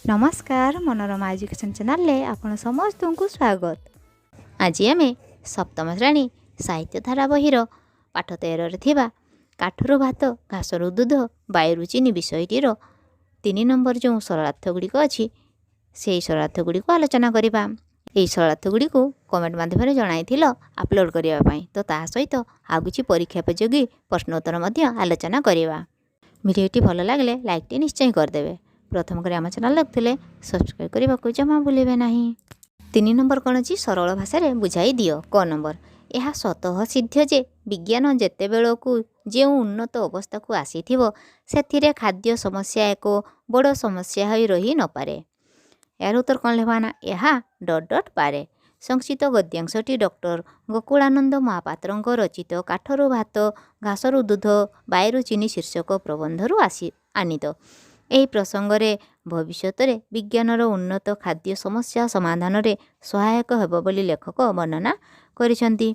नमस्कार Manorama education channel ले आपण समस्त को स्वागत। आज आम सप्तम श्रेणी साहित्य धारा बहिर पाठ 13 थिबा काठरू भात घासरू दूध वायु चीनी विषयटीर 3 नंबर जो सरलार्थ गुड़िक अच्छी से सरलार्थ गुड़िक आलोचना करवा। यही सरलार्थ गुड़ी को कमेंट माध्यम जन अपलोड करने तो ता सहित आउ कि परीक्षा उपयोगी प्रश्नोत्तर आलोचना करवा। भिडियोटी भल लगे लाइक टी निश्चय करदे। प्रथम कर आम चैनल लगुले सब्सक्राइब करने को जमा भूलें नहीं। 3 नंबर कौन अच्छी सरल भाषा बुझाई दियो। क नंबर यह स्वतः सिद्ध जे विज्ञान जेते बेलू जो उन्नत अवस्था को आसी से खाद्य समस्या एक बड़ समस्या हो रही न पारे। यार उत्तर कौन लेवाना यह डट डट पारे। संक्षिप्त गद्यांशटी डॉक्टर गोकुलानंद महापात्र रचित काठरू भात घासरू दूध वायु चीनी शीर्षक प्रबंधरू आनीत। यही प्रसंग में भविष्य में विज्ञानर उन्नत खाद्य समस्या समाधान में सहायक हेब बोली लेखक वर्णना करिसेंती।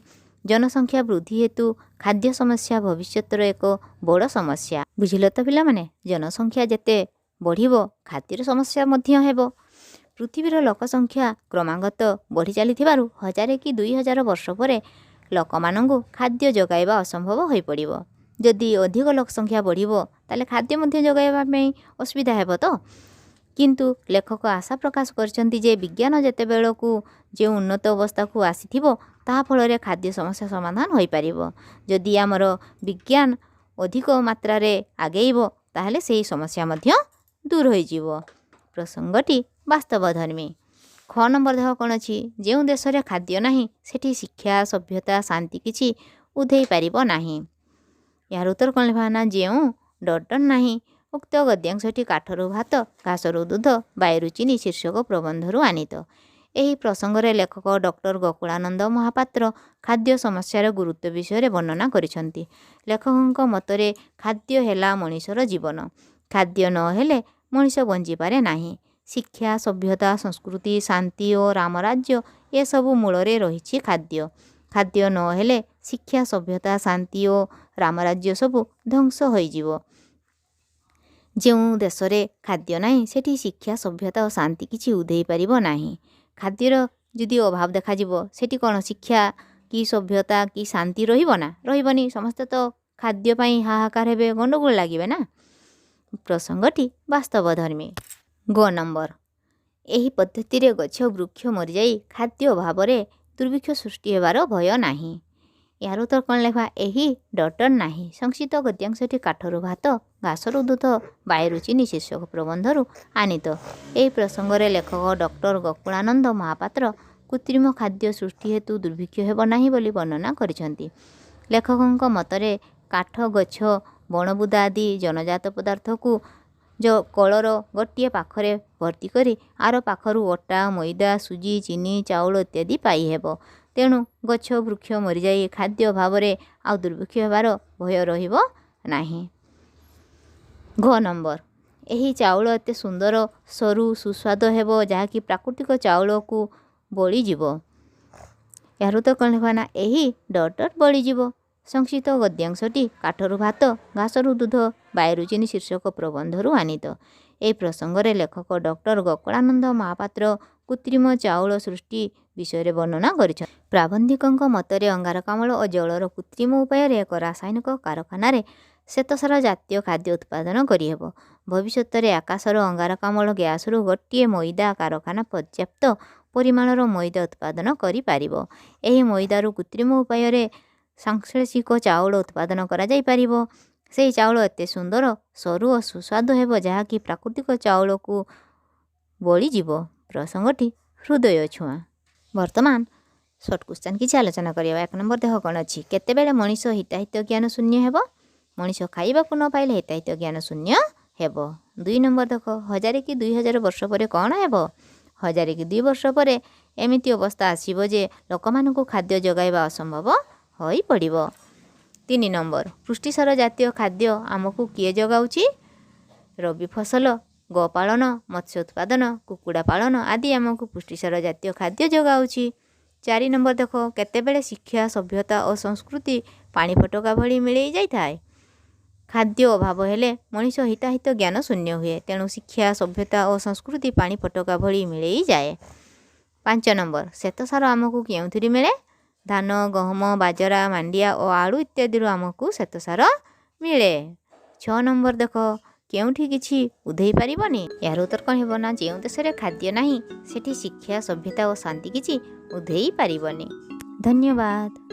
जनसंख्या वृद्धि हेतु खाद्य समस्या भविष्यर एक बड़ समस्या। बुझिल तो पिला माने जनसंख्या जेते बढ़िबो खाद्यर समस्या मध्य हेबो। पृथ्वीर लोक संख्या क्रमागत बढ़ी चली 1000 कि 2000 वर्ष पर लोक मानू खाद्य जगाइबा असंभव हो पड़ो। जदि अधिक लोक संख्या बढ़िबो ताले खाद्य मध्य जगाइबा में असुविधा हेबो तो। किंतु लेखक आशा प्रकाश करछंती जे विज्ञान जेते बेलू जो उन्नत अवस्था को आसीथिबो ता फल खाद्य समस्या समाधान हो पारिबो। जदि आमर विज्ञान अधिक मात्रा रे आगेइबो ताहले सेही समस्या मध्य दूर हो जिवो। प्रसंगटी वास्तवधर्मी। ख नंबर देह कौन अच्छी जो देश में खाद्य नहीं सेठी शिक्षा सभ्यता शांति किछि उधेई पारिबो नाही। यार उत्तर कौन लेवाना जो डटन नहीं। उक्त गद्यांशटी काठरू भात घासरू दूध वायु चीनी शीर्षक प्रबंधरू आनीत। यही प्रसंग में लेखक डॉक्टर गोकुलानंद महापात्र खाद्य समस्यार गुरुत्व विषय वर्णना करिसेंती। लेखकों मतरे खाद्य हेला मनीषर जीवन। खाद्य नहेले मनीष बंची पारे नाही। शिक्षा सभ्यता संस्कृति शांति और रामराज्य ये सबू मूल रही खाद्य। खाद्य नहेले शिक्षा सभ्यता शांति और रामराज्य सबू ध्वंस हो। जो देश में खाद्य नहीं सेठी शिक्षा सभ्यता और शांति किछि उधेई पारिबो नाही। खाद्यर यदि अभाव देखा सेठी कौन शिक्षा कि सभ्यता कि शांति रहिबो ना रहिबनी। समस्ते तो खाद्य पाई हाहाकार हेबे गंडगोल लागिबे ना। प्रसंगटी वास्तवधर्मी। ग नंबर यही पद्धति रे गछ वृक्ष मरी जाई खाद्य अभाव दुर्भिक्ष सृष्टि हेबार भय नाही। यार उत्तर कौन लेखा यही डटर नाही। संक्षिप्त गद्यांशटी काठरू भात घासरू दूध वायु चीनी शीर्षक प्रबंधरू आनीत। यही प्रसंग में लेखक डॉक्टर गोकुलानंद महापात्र कृत्रिम खाद्य सृष्टि हेतु दुर्भिक्ष हेब नाही बोली वर्णना करिसेंती। लेखकों मतरे काठ गछ बणबुदा आदि जनजात पदार्थ को जो कलर गोटे पाखरे भर्ती करी आर पाखरु अटा मैदा सुजी चीनी चाउल इत्यादि पाई हेबो। तेणु गछ वृक्ष मरी जाई खाद्य अभाव आ दुर्भिक्ष हेबार भय रहिबो नाही। घ नंबर यही चाउल एते सुंदर सरू सुस्वाद हेबो जहाँकि प्राकृतिक चाउल को बली जीवो। यार तो कौन लेखाना यही डट डट बली जीवो। संक्षिप्त गद्यांशटी काठरू भात घासरू दूध वायु चीनी शीर्षक प्रबंधरू आनीत। यही प्रसंग में लेखक डॉक्टर गोकुलानंद महापात्र कृत्रिम चाउल सृष्टि विषय वर्णना कर। प्राबंधिकों मतरे अंगारकाम्ल और जलर कृत्रिम उपाय एक रासायनिक कारखाना श्वेतसार जातीय खाद्य उत्पादन करिहेब। भविष्य में आकाशर अंगारकाम्ल गैस रु गोटे मैदा कारखाना पर्याप्त परिमाणर मैदा उत्पादन करिपारिबो। एही मैदारु कृत्रिम उपाय सांश्लेषिक चाउल उत्पादन करा जाई पारिबो। से चाउल एते सुंदर सरू और सुस्वाद हेबो जहाँकि प्राकृतिक चाउल को बली जीवो। प्रसंगटी हृदय छुआ। वर्तमान शॉर्ट क्वेश्चन किसी आलोचना करिया। 1 नंबर देह कौन अच्छी केतेबेले मनीष हिताहित ज्ञान शून्य हेबो। मनीष खाइबाकु न पाइले हिताहित ज्ञान शून्य हेबो। 2 नंबर देख 1000 कि 2000 वर्ष पर कौन हेबो। 1000 कि 2 वर्ष पर एमिति अवस्था आसीबो जे लोकमानकु खाद्य जगाइबा असंभव हो पड़िबो। 3 नंबर पुष्टिसार जातीय खाद्य आमको किए जगाउची। रबी फसल गोपालन मत्स्य उत्पादन कुकुड़ा पालन आदि आमको पुष्टिसार जातीय खाद्य जगाउची। 4 नंबर देख केतेबेले शिक्षा सभ्यता और संस्कृति पानी फटका भली मिलई जाई थाए। ଖାଦ୍ୟ ଅଭାବ ହେଲେ ମଣିଷ ହିତାହିତ ଜ୍ଞାନ ଶୂନ୍ୟ ହୁଏ। ତେଣୁ ଶିକ୍ଷା, ସଭ୍ୟତା ଓ ସଂସ୍କୃତି ପାଣି ଫଟକା ଭଳି ମିଳେଇ ଯାଏ। 5 ନମ୍ବର, ଶ୍ଵେତସାର ଆମକୁ କେଉଁଥିରୁ ମିଳେ? ଧାନ, ଗହମ, ବାଜରା, ମାଣ୍ଡିଆ ଓ ଆଳୁ ଇତ୍ୟାଦିରୁ ଆମକୁ ଶ୍ଵେତସାର ମିଳେ। 6 ନମ୍ବର ଦେଖ, କେଉଁଠି କିଛି ଉଧେଇ ପାରିବନି? ଏହାର ଉତ୍ତର କ'ଣ ହେବ ନା, ଯେଉଁ ଦେଶରେ ଖାଦ୍ୟ ନାହିଁ ସେଠି ଶିକ୍ଷା, ସଭ୍ୟତା ଓ ଶାନ୍ତି କିଛି ଉଧେଇ ପାରିବନି। ଧନ୍ୟବାଦ।